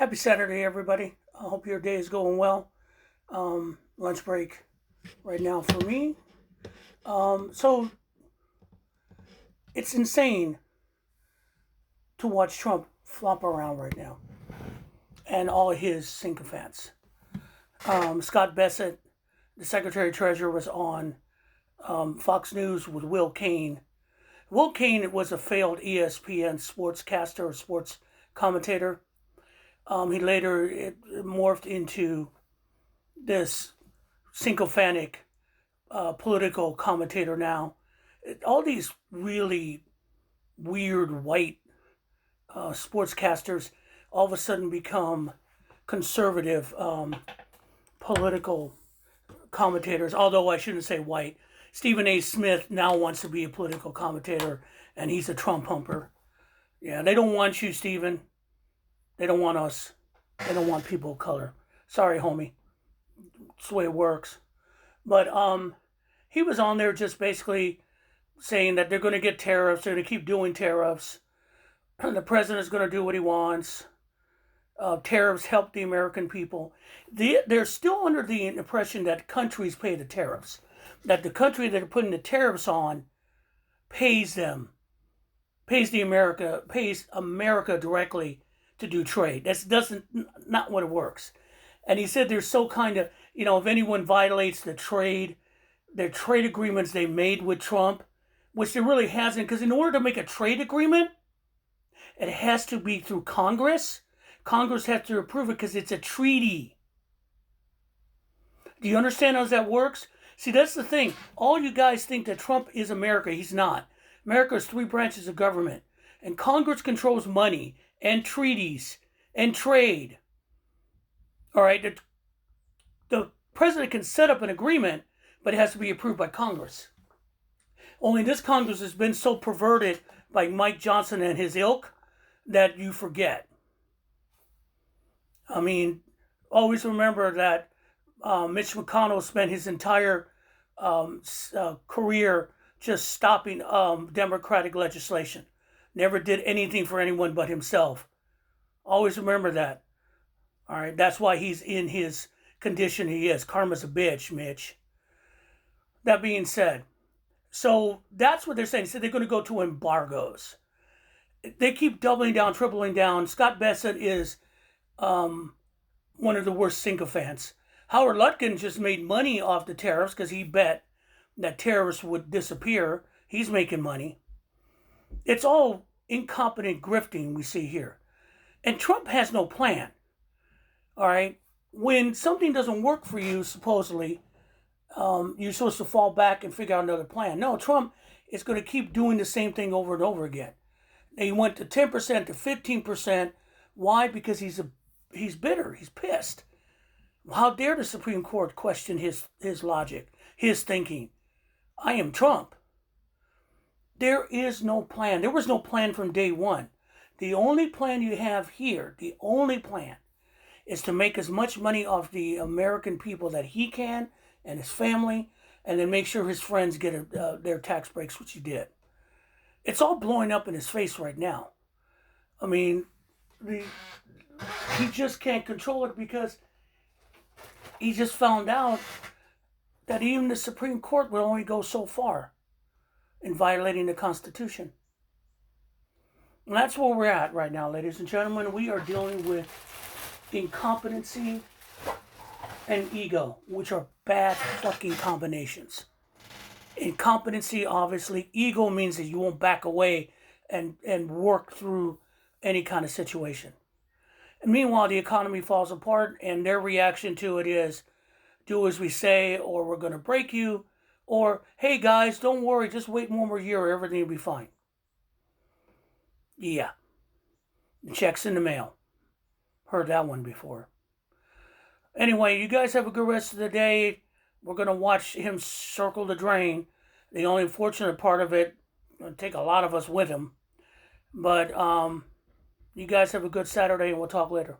Happy Saturday, everybody. I hope your day is going well. Lunch break right now for me. So it's insane to watch Trump flop around right now and all his sycophants. Scott Bessent, the Secretary Treasurer, was on Fox News with Will Cain. Will Cain was a failed ESPN sportscaster or sports commentator. He later morphed into this sycophantic political commentator now. All these really weird white sportscasters all of a sudden become conservative political commentators, although I shouldn't say white. Stephen A. Smith now wants to be a political commentator, and he's a Trump humper. Yeah, they don't want you, Stephen. They don't want us. They don't want people of color. Sorry, homie. It's the way it works. But he was on there just basically saying that they're going to get tariffs. They're going to keep doing tariffs. The president's going to do what he wants. Tariffs help the American people. They're still under the impression that countries pay the tariffs. That the country that are putting the tariffs on pays them. Pays America directly to do trade. That's not what it works. And he said they're so kind of, if anyone violates their trade agreements they made with Trump, which there really hasn't, because in order to make a trade agreement, it has to be through Congress. Congress has to approve it because it's a treaty. Do you understand how that works? See, that's the thing. All you guys think that Trump is America. He's not. America has 3 branches of government. And Congress controls money and treaties and trade. All right? The president can set up an agreement, but it has to be approved by Congress. Only this Congress has been so perverted by Mike Johnson and his ilk that you forget. I mean, always remember that Mitch McConnell spent his entire career just stopping Democratic legislation. Never did anything for anyone but himself. Always remember that. All right, that's why he's in his condition he is. Karma's a bitch, Mitch. That being said, so that's what they're saying. So they're going to go to embargoes. They keep doubling down, tripling down. Scott Bessent is one of the worst sycophants. Howard Lutkin just made money off the tariffs because he bet that terrorists would disappear. He's making money. It's all incompetent grifting we see here. And Trump has no plan. All right? When something doesn't work for you, supposedly, you're supposed to fall back and figure out another plan. No, Trump is going to keep doing the same thing over and over again. He went to 10% to 15%. Why? Because he's bitter. He's pissed. How dare the Supreme Court question his logic, his thinking? I am Trump. There is no plan. There was no plan from day one. The only plan you have here, the only plan, is to make as much money off the American people that he can and his family, and then make sure his friends get their tax breaks, which he did. It's all blowing up in his face right now. I mean, he just can't control it because he just found out that even the Supreme Court will only go so far in violating the Constitution. And that's where we're at right now, ladies and gentlemen. We are dealing with incompetency and ego, which are bad fucking combinations. Incompetency, obviously. Ego means that you won't back away and work through any kind of situation. And meanwhile, the economy falls apart, and their reaction to it is, do as we say, or we're going to break you, or, hey guys, don't worry, just wait one more year, everything will be fine. Yeah. The check's in the mail. Heard that one before. Anyway, you guys have a good rest of the day. We're going to watch him circle the drain. The only unfortunate part of it, it'll take a lot of us with him. But you guys have a good Saturday, and we'll talk later.